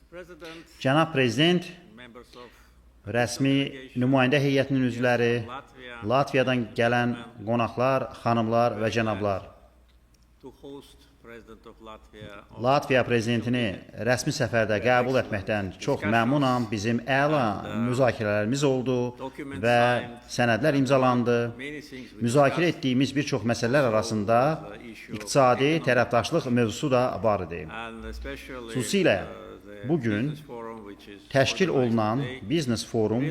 Cənab Prezident, rəsmi nümayəndə heyətinin üzvləri, Latviyadan gələn qonaqlar, xanımlar və cənablar. Latviya prezidentini rəsmi səfərdə qəbul etməkdən çox məmnunam. Bizim əla müzakirələrimiz oldu və sənədlər imzalandı. Müzakirə etdiyimiz bir çox məsələlər arasında iqtisadi tərəfdaşlıq mövzusu da var idi. Xüsusilə bugün təşkil olunan Biznes Forum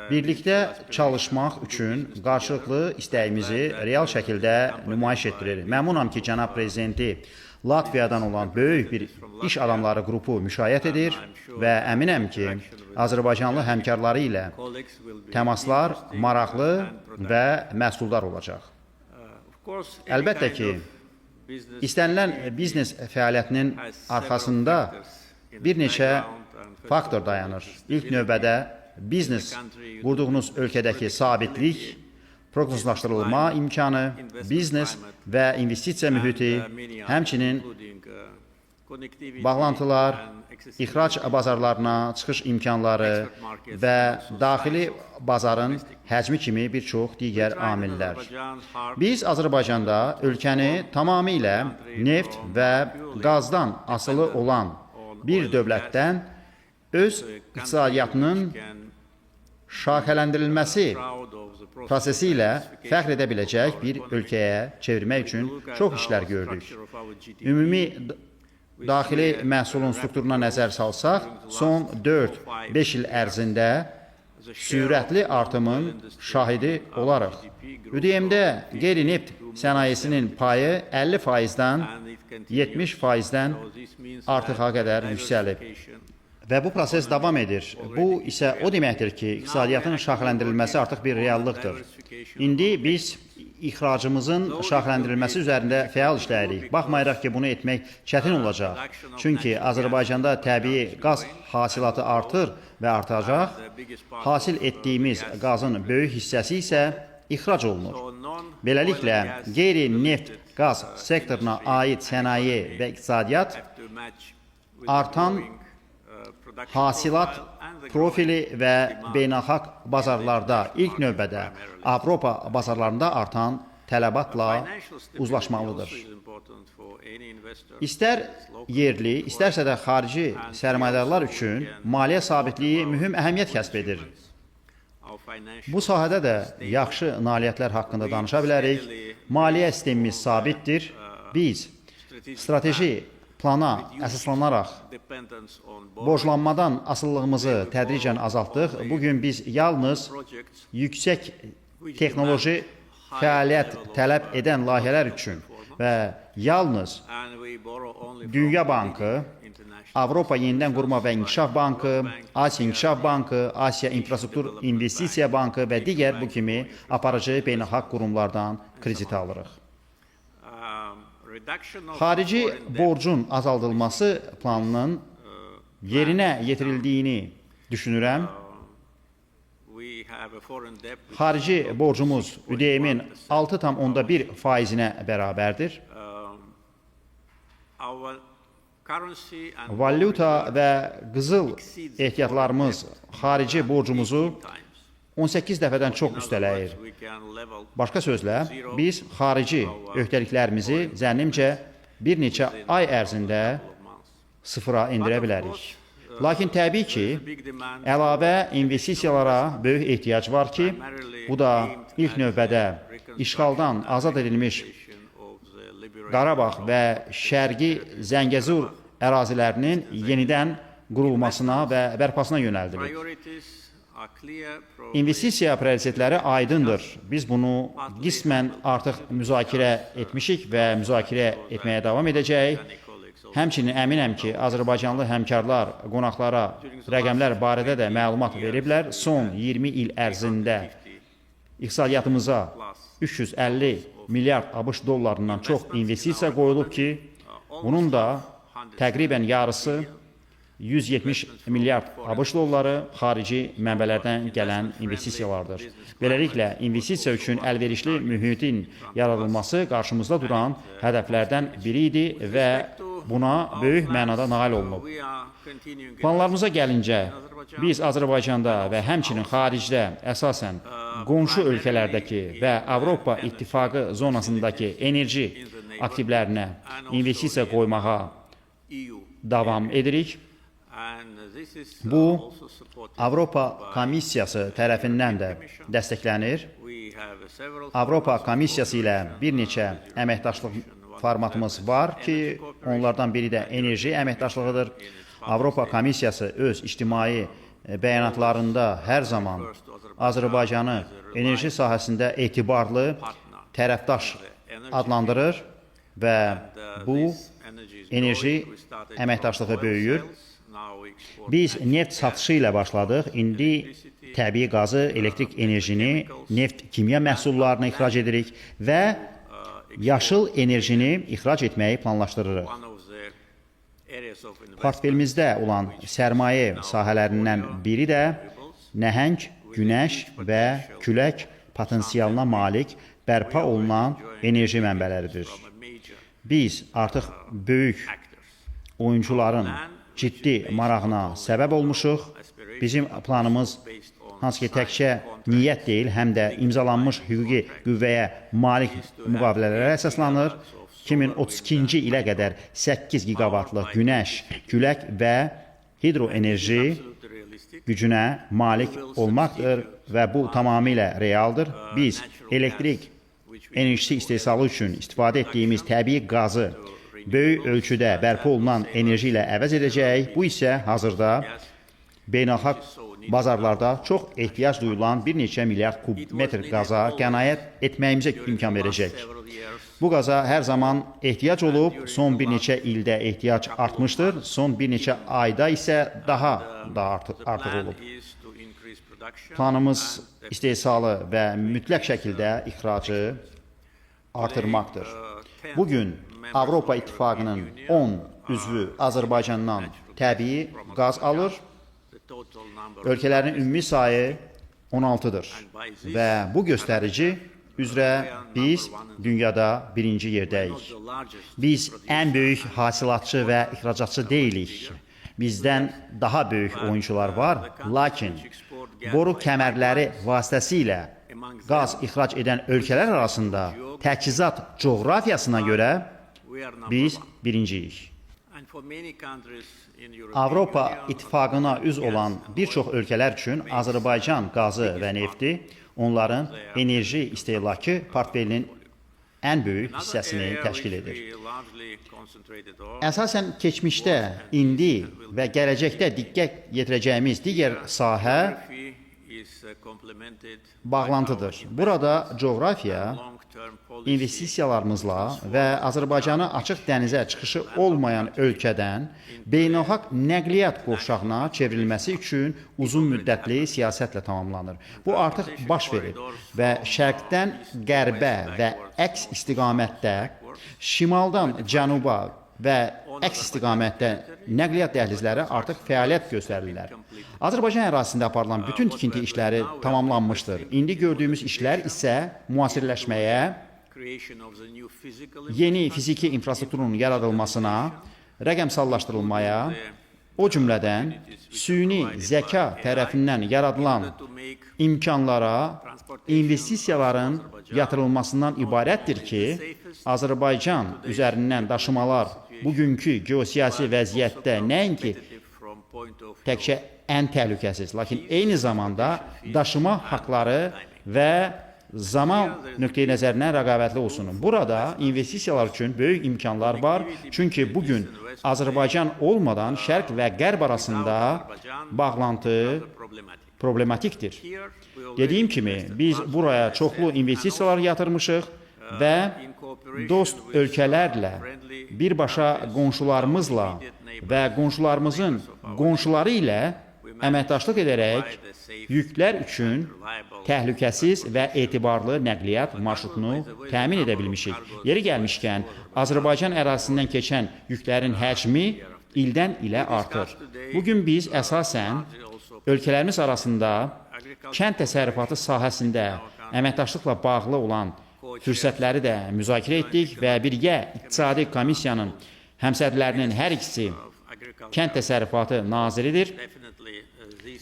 birlikdə çalışmaq üçün qarşılıqlı istəyimizi real şəkildə nümayiş etdirir. Məmnunam ki, cənab prezidenti Latviyadan olan böyük bir iş adamları qrupu müşayiət edir və əminəm ki, Azərbaycanlı həmkarları ilə təmaslar maraqlı və məhsuldar olacaq. Əlbəttə ki, istənilən biznes fəaliyyətinin arxasında bir neçə faktor dayanır. İlk növbədə biznes qurduğunuz ölkədəki sabitlik, proqnozlaşdırılma imkanı, biznes və investisiya mühiti, həmçinin bağlantılar, ixrac bazarlarına çıxış imkanları və daxili bazarın həcmi kimi bir çox digər amillər. Biz Azərbaycanda ölkəni tamamilə neft və qazdan asılı olan bir dövlətdən öz iqtisadiyyatının şaxələndirilməsi prosesi ilə fəxr edə biləcək bir ölkəyə çevirmək üçün çox işlər gördük. Ümumi daxili məhsulun strukturuna nəzər salsaq, son 4-5 il ərzində sürətli artımın şahidi olaraq. ÜDM-də qeyri-neft sənayesinin payı 50%-dən 70%-dən artığa qədər yüksəlib. Və bu proses davam edir. Bu isə o deməkdir ki, iqtisadiyyatın şaxələndirilməsi artıq bir reallıqdır. İndi biz ixracımızın şaxələndirilməsi üzərində fəal işləyirik. Baxmayaraq ki, bunu etmək çətin olacaq. Çünki Azərbaycanda təbii qaz hasilatı artır və artacaq. Hasil etdiyimiz qazın böyük hissəsi isə ixrac olunur. Beləliklə, qeyri-neft qaz sektoruna aid sənaye və iqtisadiyyat artan hasilat profili və beynəlxalq bazarlarda, ilk növbədə Avropa bazarlarında artan tələbatla uzlaşmalıdır. İstər yerli, istərsə də xarici sərmayədarlar üçün maliyyə sabitliyi mühüm əhəmiyyət kəsb edir. Bu sahədə də yaxşı nailiyyətlər haqqında danışa bilərik. Maliyyə sistemimiz sabitdir. Biz strateji plana əsaslanaraq borclanmadan asıllığımızı tədricən azaltdıq. Bugün biz yalnız yüksək texnoloji fəaliyyət tələb edən layihələr üçün və yalnız Dünya Bankı, Avropa Yenidən Qurma və İnkişaf Bankı, Asiya İnkişaf Bankı, Asiya İnfrastruktur İnvestisiya Bankı və digər bu kimi aparıcı beynəlxalq qurumlardan kredit alırıq. Xarici borcun azaldılması planının yerinə yetirildiyini düşünürəm. Xarici borcumuz ÜDM-in 6,1%-nə bərabərdir. Valyuta və qızıl ehtiyatlarımız xarici borcumuzu 18 dəfədən çox üstələyir. Başqa sözlə, biz xarici öhdəliklərimizi zənnimcə bir neçə ay ərzində sıfıra endirə bilərik. Lakin təbii ki, əlavə investisiyalara böyük ehtiyac var ki, bu da ilk növbədə işğaldan azad edilmiş Qarabağ və Şərqi Zəngəzur ərazilərinin yenidən qurulmasına və bərpasına yönəldilir. İnvestisiya prioritetləri aydındır. Biz bunu qismən artıq müzakirə etmişik və müzakirə etməyə davam edəcəyik. Həmçinin əminəm ki, Azərbaycanlı həmkarlar qonaqlara rəqəmlər barədə də məlumat veriblər. Son 20 il ərzində iqtisadiyyatımıza 350 milyard ABŞ dollarından çox investisiya qoyulub ki, bunun da təqribən yarısı 170 milyard ABŞ dolları xarici mənbələrdən gələn investisiyalardır. Beləliklə, investisiya üçün əlverişli mühitin yaradılması qarşımızda duran hədəflərdən biri idi və buna böyük mənada nail olunub. Planlarımıza gəlincə, biz Azərbaycanda və həmçinin xaricdə əsasən qonşu ölkələrdəki və Avropa İttifaqı zonasındakı enerji aktivlərinə investisiya qoymağa davam edirik. Bu, Avropa Komissiyası tərəfindən də dəstəklənir. Avropa Komissiyası ilə bir neçə əməkdaşlıq formatımız var ki, onlardan biri də enerji əməkdaşlığıdır. Avropa Komissiyası öz ictimai bəyanatlarında hər zaman Azərbaycanı enerji sahəsində etibarlı tərəfdaş adlandırır və bu enerji əməkdaşlığı böyüyür. Biz neft satışı ilə başladıq. İndi təbii qazı, elektrik enerjini, neft kimya məhsullarını ixrac edirik və yaşıl enerjini ixrac etməyi planlaşdırırıq. Portfelimizdə olan sərmayə sahələrindən biri də nəhəng, günəş və külək potensialına malik bərpa olunan enerji mənbələridir. Biz artıq böyük oyuncuların ciddi marağına səbəb olmuşuq. Bizim planımız hansı ki təkcə niyyət deyil, həm də imzalanmış hüquqi qüvvəyə malik müqavilələrə əsaslanır. 2032-ci ilə qədər 8 giqavatlıq günəş, külək və hidroenerji gücünə malik olmaqdır və bu tamamilə realdır. Biz elektrik enerjisi istehsalı üçün istifadə etdiyimiz təbii qazı böyük ölçüdə bərpa olunan enerji ilə əvəz edəcək. Bu isə hazırda beynəlxalq bazarlarda çox ehtiyac duyulan bir neçə milyard kubmetr qaza qənaət etməyimizə imkan verəcək. Bu qaza hər zaman ehtiyac olub, son bir neçə ildə ehtiyac artmışdır, son bir neçə ayda isə daha da artıq olub. Planımız istehsalı və mütləq şəkildə ixracı artırmaqdır. Bugün Avropa İttifaqının 10 üzvü Azərbaycandan təbii qaz alır. Ölkələrin ümumi sayı 16-dır və bu göstərici üzrə biz dünyada birinci yerdəyik. Biz ən böyük hasilatçı və ixracatçı deyilik. Bizdən daha böyük oyuncular var, lakin boru kəmərləri vasitəsilə qaz ixrac edən ölkələr arasında təchizat coğrafiyasına görə biz birinciyik. Avropa İttifaqına üzv olan bir çox ölkələr üçün Azərbaycan qazı və nefti onların enerji istehlakı portfelinin ən böyük hissəsini təşkil edir. Əsasən keçmişdə, indi və gələcəkdə diqqət yetirəcəyimiz digər sahə bağlantıdır. Burada coğrafiya investisiyalarımızla və Azərbaycanı açıq dənizə çıxışı olmayan ölkədən beynəlxalq nəqliyyat qovşağına çevrilməsi üçün uzun müddətli siyasətlə tamamlanır. Bu artıq baş verir və şərqdən qərbə və əks istiqamətdə, şimaldan cənuba və əks istiqamətdə nəqliyyat dəhlizləri artıq fəaliyyət göstərirlər. Azərbaycan ərazisində aparılan bütün tikinti işləri tamamlanmışdır. İndi gördüyümüz işlər isə müasirləşməyə, yeni fiziki infrastrukturun yaradılmasına, rəqəmsallaşdırılmaya, o cümlədən süni zəka tərəfindən yaradılan imkanlara, investisiyaların yatırılmasından ibarətdir ki, Azərbaycan üzərindən daşımalar bugünkü geosiyasi vəziyyətdə nəinki təkcə ən təhlükəsiz, lakin eyni zamanda daşıma haqları və zaman nöqteyi nəzərindən rəqabətli olsun. Burada investisiyalar üçün böyük imkanlar var. Çünki bugün Azərbaycan olmadan şərq və qərb arasında bağlantı problematikdir. Dediyim kimi, biz buraya çoxlu investisiyalar yatırmışıq və dost ölkələrlə, birbaşa qonşularımızla və qonşularımızın qonşuları ilə əməkdaşlıq edərək yüklər üçün təhlükəsiz və etibarlı nəqliyyat marşrutunu təmin edə bilmişik. Yeri gəlmişkən, Azərbaycan ərazisindən keçən yüklərin həcmi ildən ilə artır. Bugün biz əsasən ölkələrimiz arasında kənd təsərrüfatı sahəsində əməkdaşlıqla bağlı olan fürsətləri də müzakirə etdik və birgə İqtisadi Komissiyanın Həmsədrlərinin hər ikisi Kənd Təsərrüfatı Naziridir.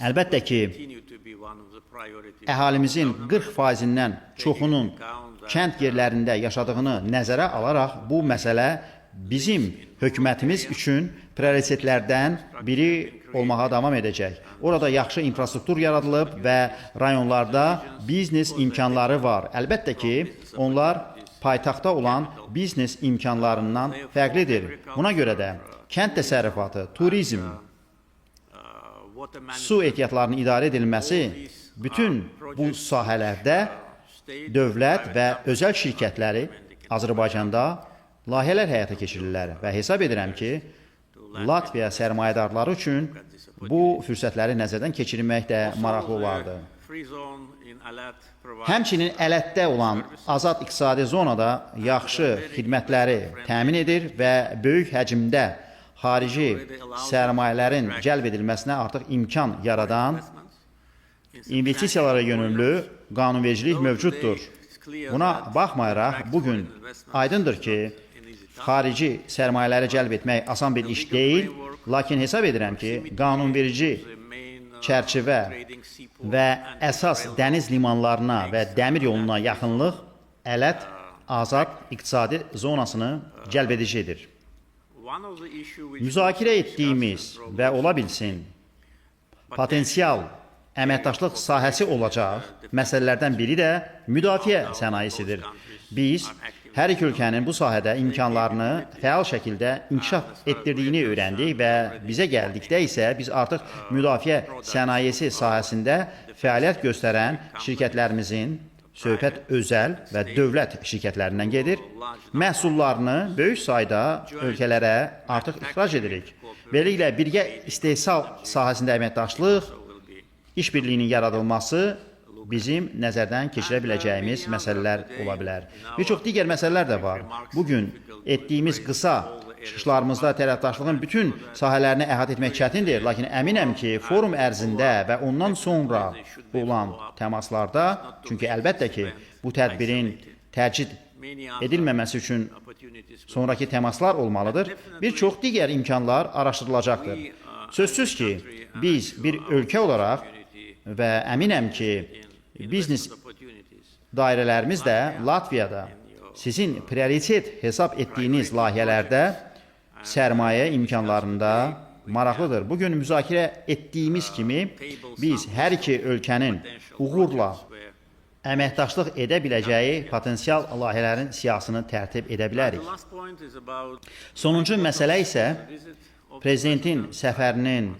Əlbəttə ki, əhalimizin 40%-dən çoxunun kənd yerlərində yaşadığını nəzərə alaraq bu məsələ bizim hökumətimiz üçün prioritetlərdən biri olmağa davam edəcək. Orada yaxşı infrastruktur yaradılıb və rayonlarda biznes imkanları var. Əlbəttə ki, onlar paytaxtda olan biznes imkanlarından fərqlidir. Buna görə də kənd təsərrüfatı, turizm, su ehtiyatlarının idarə edilməsi bütün bu sahələrdə dövlət və özəl şirkətləri Azərbaycanda layihələr həyata keçirirlər və hesab edirəm ki, Latviya sərmayədarları üçün bu fürsətləri nəzərdən keçirmək də maraqlı olardı. Həmçinin Ələtdə olan azad iqtisadi zonada yaxşı xidmətləri təmin edir və böyük həcmdə xarici sərmayələrin cəlb edilməsinə artıq imkan yaradan investisiyalara yönümlü qanunvericilik mövcuddur. Buna baxmayaraq, bugün aydındır ki, xarici sərmayələri cəlb etmək asan bir iş deyil, lakin hesab edirəm ki, qanunverici çərçivə və əsas dəniz limanlarına və dəmir yoluna yaxınlıq Ələt azad iqtisadi zonasını cəlb edicidir. Müzakirə etdiyimiz və ola bilsin potensial əməkdaşlıq sahəsi olacaq məsələlərdən biri də müdafiə sənayesidir. Biz hər iki ölkənin bu sahədə imkanlarını fəal şəkildə inkişaf etdirdiyini öyrəndik və bizə gəldikdə isə biz artıq müdafiə sənayesi sahəsində fəaliyyət göstərən şirkətlərimizin söhbət özəl və dövlət şirkətlərindən gedir. Məhsullarını böyük sayda ölkələrə artıq ixrac edirik. Beləliklə, birgə istehsal sahəsində əməkdaşlıq, işbirliyinin yaradılması bizim nəzərdən keçirə biləcəyimiz məsələlər ola bilər. Bir çox digər məsələlər də var. Bugün etdiyimiz qısa çıxışlarımızda tərəfdaşlığın bütün sahələrini əhatə etmək çətindir, lakin əminəm ki, forum ərzində və ondan sonra olan təmaslarda, çünki əlbəttə ki, bu tədbirin təcrid edilməməsi üçün sonraki təmaslar olmalıdır, bir çox digər imkanlar araşdırılacaqdır. Sözsüz ki, biz bir ölkə olaraq və əminəm ki, biznes dairələrimiz də Latviyada sizin prioritet hesab etdiyiniz layihələrdə sərmayə imkanlarında maraqlıdır. Bugün müzakirə etdiyimiz kimi biz hər iki ölkənin uğurla əməkdaşlıq edə biləcəyi potensial layihələrin siyasını tərtib edə bilərik. Sonuncu məsələ isə prezidentin səfərinin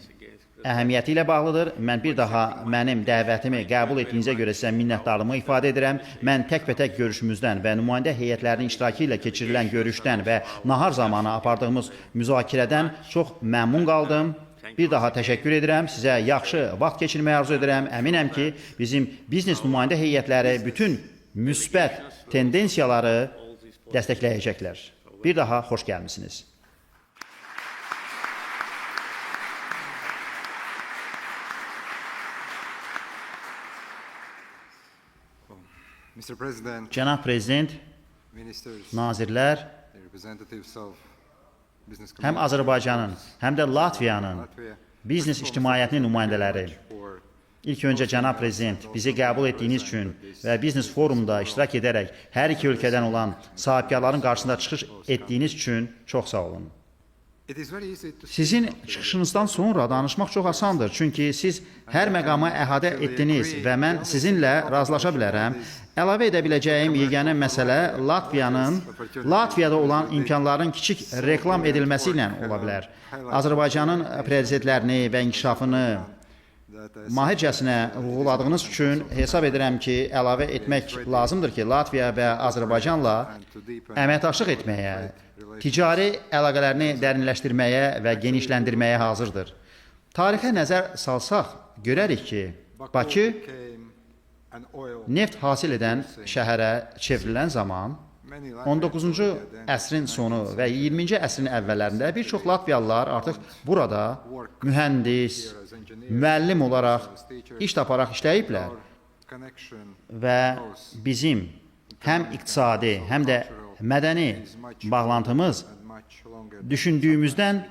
əhəmiyyəti ilə bağlıdır. Mən bir daha mənim dəvətimi qəbul etdiyinizə görə sizə minnətdarlığımı ifadə edirəm. Mən təkbətək görüşümüzdən və nümayəndə heyətlərinin iştirakı ilə keçirilən görüşdən və nahar zamanı apardığımız müzakirədən çox məmnun qaldım. Bir daha təşəkkür edirəm. Sizə yaxşı vaxt keçirməyi arzu edirəm. Əminəm ki, bizim biznes nümayəndə heyətləri bütün müsbət tendensiyaları dəstəkləyəcəklər. Bir daha xoş gəlmisiniz. Cənab Prezident, nazirlər, həm Azərbaycanın, həm də Latviyanın biznes ictimaiyyətinin nümayəndələri, ilk öncə Cənab Prezident, bizi qəbul etdiyiniz üçün və biznes forumda iştirak edərək hər iki ölkədən olan sahibkarların qarşısında çıxış etdiyiniz üçün çox sağ olun. Sizin çıxışınızdan sonra danışmaq çox asandır, çünki siz hər məqamı əhatə etdiniz və mən sizinlə razılaşa bilərəm. Əlavə edə biləcəyim yeganə məsələ Latviyada olan imkanların kiçik reklam edilməsi ilə ola bilər. Azərbaycanın prioritetlərini və inkişafını mahircəsinə vurğuladığınız üçün hesab edirəm ki, əlavə etmək lazımdır ki, Latviya və Azərbaycanla əməkdaşlıq etməyə, ticari əlaqələrini dərinləşdirməyə və genişləndirməyə hazırdır. Tarixə nəzər salsaq, görərik ki, Bakı neft hasil edən şəhərə çevrilən zaman 19-cu əsrin sonu və 20-ci əsrin əvvəllərində bir çox Latviyalılar artıq burada mühəndis, müəllim olaraq iş taparaq işləyiblər və bizim həm iqtisadi, həm də mədəni bağlantımız düşündüyümüzdən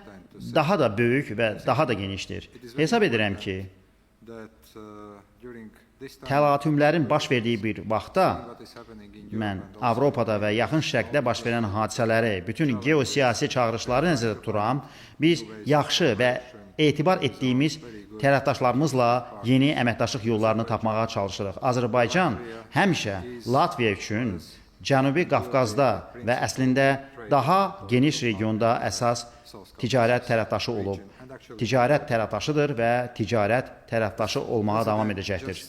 daha da böyük və daha da genişdir. Hesab edirəm ki, təlatümlərin baş verdiyi bir vaxtda mən Avropada və Yaxın Şərqdə baş verən hadisələri, bütün geosiyasi çağırışları nəzərdə tuturam. Biz yaxşı və etibar etdiyimiz tərəfdaşlarımızla yeni əməkdaşlıq yollarını tapmağa çalışırıq. Azərbaycan həmişə Latviya üçün Cənubi Qafqazda və əslində daha geniş regionda əsas ticarət tərəfdaşı olub. Ticarət tərəfdaşıdır və ticarət tərəfdaşı olmağa davam edəcəkdir.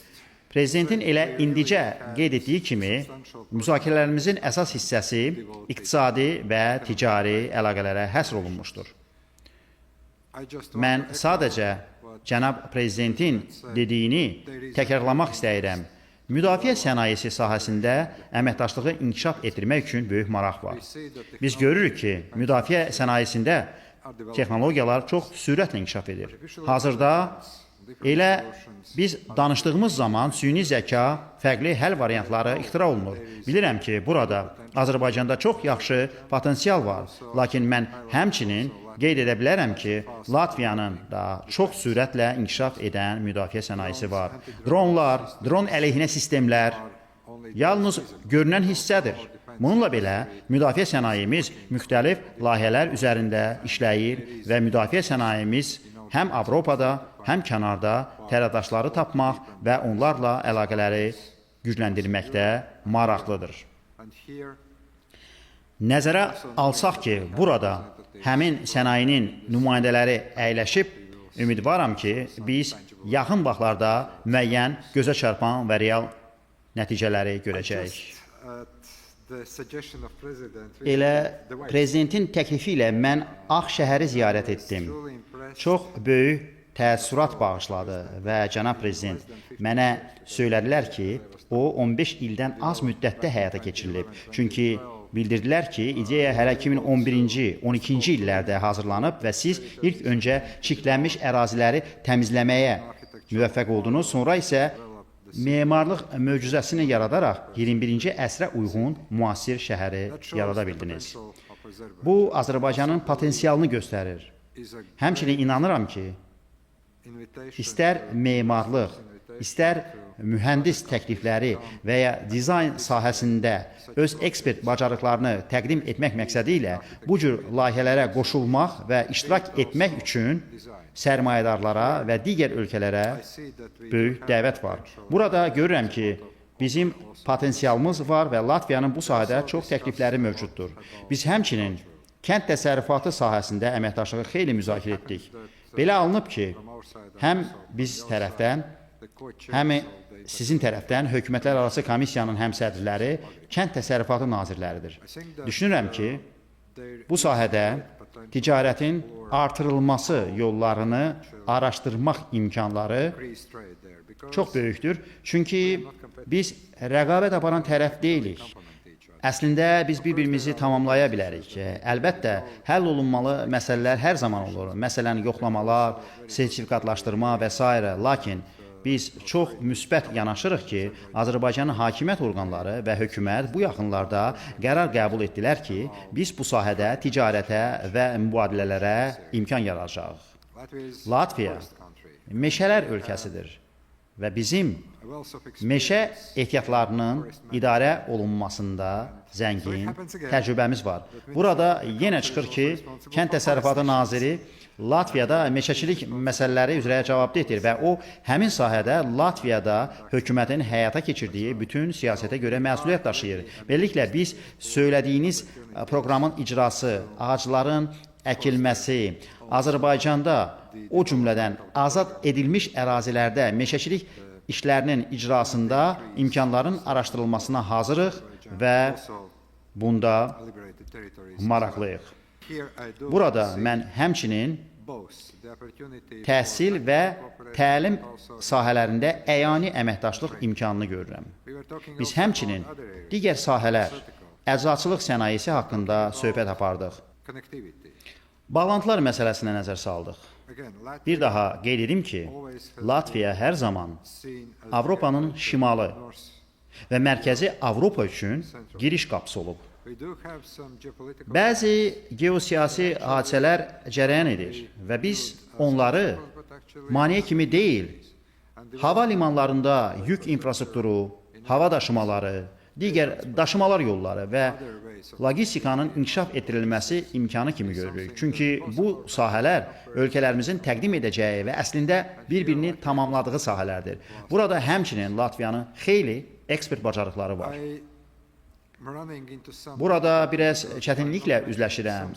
Prezidentin elə indicə qeyd etdiyi kimi, müzakirələrimizin əsas hissəsi iqtisadi və ticari əlaqələrə həsr olunmuşdur. Mən sadəcə cənab prezidentin dediyini təkrarlamaq istəyirəm. Müdafiə sənayesi sahəsində əməkdaşlığı inkişaf etdirmək üçün böyük maraq var. Biz görürük ki, müdafiə sənayesində texnologiyalar çox sürətlə inkişaf edir. Hazırda elə biz danışdığımız zaman süni zəka, fərqli həll variantları ixtira olunur. Bilirəm ki, burada Azərbaycanda çox yaxşı potensial var. Lakin mən həmçinin qeyd edə bilərəm ki, Latviyanın da çox sürətlə inkişaf edən müdafiə sənayesi var. Dronlar, dron əleyhinə sistemlər yalnız görünən hissədir. Bununla belə, müdafiə sənayemiz müxtəlif layihələr üzərində işləyir və müdafiə sənayemiz həm Avropada, həm kənarda tərəfdaşları tapmaq və onlarla əlaqələri gücləndirməkdə maraqlıdır. Nəzərə alsaq ki, burada həmin sənayinin nümayəndələri əyləşib, ümidvaram ki, biz yaxın vaxtlarda müəyyən gözə çarpan və real nəticələri görəcəyik. Elə prezidentin təklifi ilə mən Ağşəhəri ziyarət etdim. Çox böyük təəssürat bağışladı və cənab prezident mənə söylədilər ki, o 15 ildən az müddətdə həyata keçirilib. Çünki bildirdilər ki, ideya hələ 2011-ci, 12-ci illərdə hazırlanıb və siz ilk öncə çirklənmiş əraziləri təmizləməyə müvəffəq oldunuz, sonra isə memarlıq möcüzəsini yaradaraq 21-ci əsrə uyğun müasir şəhəri yarada bildiniz. Bu, Azərbaycanın potensialını göstərir. Həmçinin inanıram ki, istər memarlıq, istər mühəndis təklifləri və ya dizayn sahəsində öz ekspert bacarıqlarını təqdim etmək məqsədi ilə bu cür layihələrə qoşulmaq və iştirak etmək üçün sərmayədarlara və digər ölkələrə böyük dəvət var. Burada görürəm ki, bizim potensialımız var və Latviyanın bu sahədə çox təklifləri mövcuddur. Biz həmçinin kənd təsərrüfatı sahəsində əməkdaşlığı xeyli müzakirə etdik. Belə alınıb ki, həm biz tərəfdən, həm sizin tərəfdən hökumətlər arası komissiyanın həmsədrləri kənd təsərrüfatı nazirləridir. Düşünürəm ki, bu sahədə ticarətin artırılması yollarını araşdırmaq imkanları çox böyükdür. Çünki biz rəqabət aparan tərəf deyilik. Əslində, biz bir-birimizi tamamlaya bilərik. Əlbəttə, həll olunmalı məsələlər hər zaman olur. Məsələn, yoxlamalar, sertifikatlaşdırma və s. Lakin biz çox müsbət yanaşırıq ki, Azərbaycanın hakimiyyət orqanları və hökumət bu yaxınlarda qərar qəbul etdilər ki, biz bu sahədə ticarətə və mübadilələrə imkan yaradacağıq. Latviya meşələr ölkəsidir və bizim meşə ehtiyatlarının idarə olunmasında zəngin təcrübəmiz var. Burada yenə çıxır ki, Kənd Təsərrüfatı Naziri Latviyada meşəçilik məsələləri üzrə cavabdehdir və o, həmin sahədə Latviyada hökumətin həyata keçirdiyi bütün siyasətə görə məsuliyyət daşıyır. Beləliklə, biz söylədiyiniz proqramın icrası, ağacların əkilməsi, Azərbaycanda o cümlədən azad edilmiş ərazilərdə meşəçilik işlərinin icrasında imkanların araşdırılmasına hazırıq və bunda maraqlıyıq. Burada mən həmçinin təhsil və təlim sahələrində əyani əməkdaşlıq imkanını görürəm. Biz həmçinin digər sahələr, əczaçılıq sənayesi haqqında söhbət apardıq. Bağlantılar məsələsinə nəzər saldıq. Bir daha qeyd edim ki, Latviya hər zaman Avropanın şimalı və mərkəzi Avropa üçün giriş qapısı olub. Bəzi geosiyasi hadisələr cərəyan edir və biz onları maneə kimi deyil, hava limanlarında yük infrastrukturu, hava daşımaları, digər daşımalar yolları və logistikanın inkişaf etdirilməsi imkanı kimi görürük. Çünki bu sahələr ölkələrimizin təqdim edəcəyi və əslində bir-birini tamamladığı sahələrdir. Burada həmçinin Latviyanın xeyli ekspert bacarıqları var. Burada biraz çətinliklə üzləşirəm.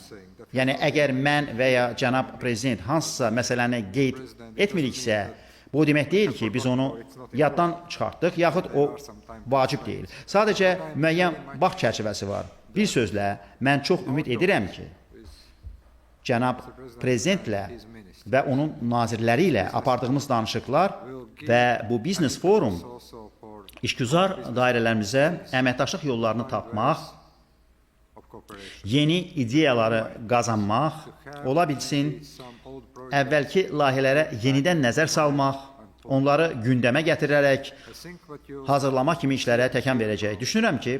Yəni, əgər mən və ya cənab prezident hansısa məsələni qeyd etmiriksə, bu demək deyil ki, biz onu yaddan çıxartdıq, yaxud o vacib deyil. Sadəcə müəyyən vaxt çərçivəsi var. Bir sözlə, mən çox ümid edirəm ki, cənab prezidentlə və onun nazirləri ilə apardığımız danışıqlar və bu biznes forum işgüzar dairələrimizə əməkdaşlıq yollarını tapmaq, yeni ideyaları qazanmaq, ola bilsin, əvvəlki layihələrə yenidən nəzər salmaq, onları gündəmə gətirərək hazırlama kimi işlərə təkan verəcək. Düşünürəm ki,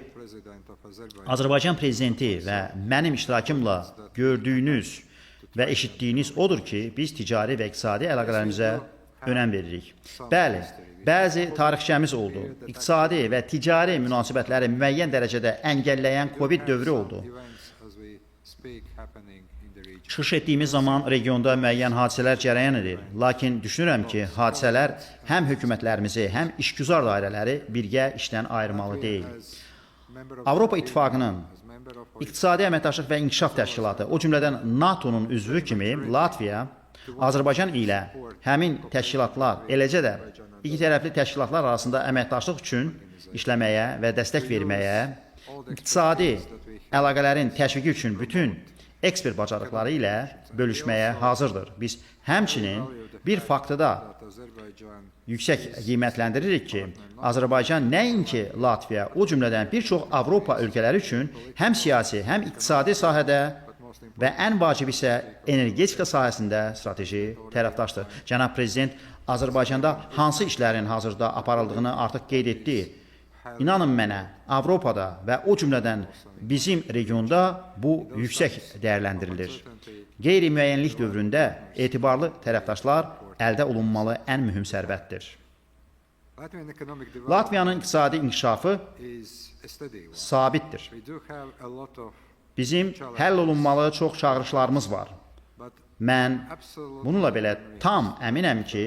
Azərbaycan prezidenti və mənim iştirakımla gördüyünüz və eşitdiyiniz odur ki, biz ticari və iqtisadi əlaqələrimizə önəm veririk. Bəli, bəzi tarixçəmiz oldu. İqtisadi və ticari münasibətləri müəyyən dərəcədə əngəlləyən Covid dövrü oldu. Çıxış etdiyimiz zaman regionda müəyyən hadisələr cərəyan edir. Lakin düşünürəm ki, hadisələr həm hökumətlərimizi, həm işgüzar dairələri birgə işdən ayırmalı deyil. Avropa İttifaqının İqtisadi Əməkdaşlıq və İnkişaf Təşkilatı, o cümlədən NATO-nun üzvü kimi Latviya, Azərbaycan ilə həmin təşkilatlar, eləcə də iki tərəfli təşkilatlar arasında əməkdaşlıq üçün işləməyə və dəstək verməyə, iqtisadi əlaqələrin təşviqi üçün bütün ekspert bacarıqları ilə bölüşməyə hazırdır. Biz həmçinin bir faktı da yüksək qiymətləndiririk ki, Azərbaycan nəinki Latviya, o cümlədən bir çox Avropa ölkələri üçün həm siyasi, həm iqtisadi sahədə və ən vacib isə energetika sahəsində strateji tərəfdaşdır. Cənab Prezident Azərbaycanda hansı işlərin hazırda aparıldığını artıq qeyd etdi. İnanın mənə, Avropada və o cümlədən bizim regionda bu yüksək dəyərləndirilir. Qeyri-müəyyənlik dövründə etibarlı tərəfdaşlar əldə olunmalı ən mühüm sərvətdir. Latviyanın iqtisadi inkişafı sabitdir. Bizim həll olunmalı çox çağırışlarımız var. Mən bununla belə tam əminəm ki,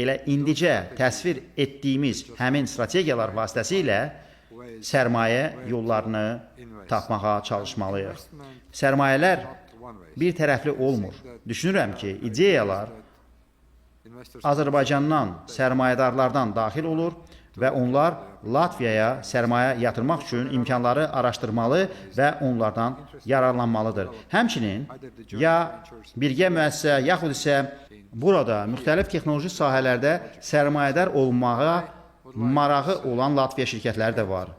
elə indicə təsvir etdiyimiz həmin strategiyalar vasitəsilə sərmayə yollarını tapmağa çalışmalıyıq. Sərmayələr bir tərəfli olmur. Düşünürəm ki, ideyalar Azərbaycandan, sərmayədarlardan daxil olur və onlar Latviyaya sərmayə yatırmaq üçün imkanları araşdırmalı və onlardan yararlanmalıdır. Həmçinin, ya birgə müəssisə, yaxud isə burada müxtəlif texnoloji sahələrdə sərmayədar olmağa marağı olan Latviya şirkətləri də var.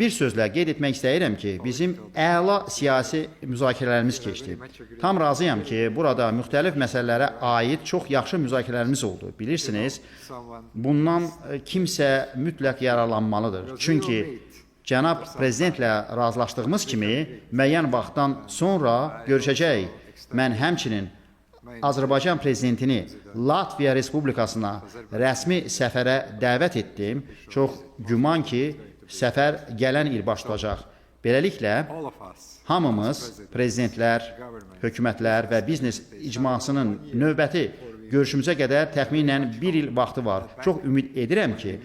Bir sözlə qeyd etmək istəyirəm ki, bizim əla siyasi müzakirələrimiz keçdi. Tam razıyam ki, burada müxtəlif məsələlərə aid çox yaxşı müzakirələrimiz oldu. Bilirsiniz, bundan kimsə mütləq yararlanmalıdır. Çünki cənab prezidentlə razılaşdığımız kimi müəyyən vaxtdan sonra görüşəcəyik. Mən həmçinin Azərbaycan prezidentini Latviya Respublikasına rəsmi səfərə dəvət etdim. Çox güman ki, səfər gələn il baş tutacaq. Beləliklə, hamımız, prezidentlər, hökumətlər və biznes icmasının növbəti görüşümüzə qədər təxminən bir il vaxtı var. Çox ümid edirəm ki,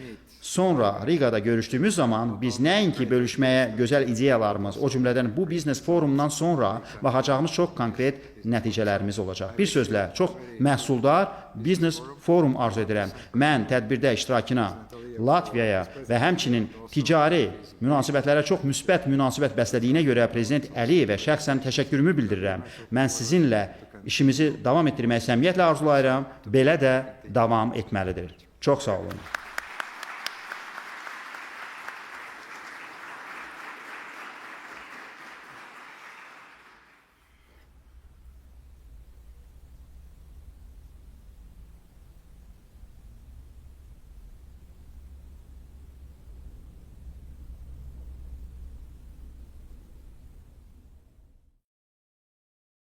sonra Riqada görüşdüyümüz zaman biz nəinki bölüşməyə gözəl ideyalarımız, o cümlədən bu biznes forumdan sonra baxacağımız çox konkret nəticələrimiz olacaq. Bir sözlə, çox məhsuldar biznes forum arzu edirəm. Mən tədbirdə iştirakına Latviyaya və həmçinin ticari münasibətlərə çox müsbət münasibət bəslədiyinə görə Prezident Əliyevə şəxsən təşəkkürümü bildirirəm. Mən sizinlə işimizi davam etdirməyi səmimiyyətlə arzulayıram, belə də davam etməlidir. Çox sağ olun.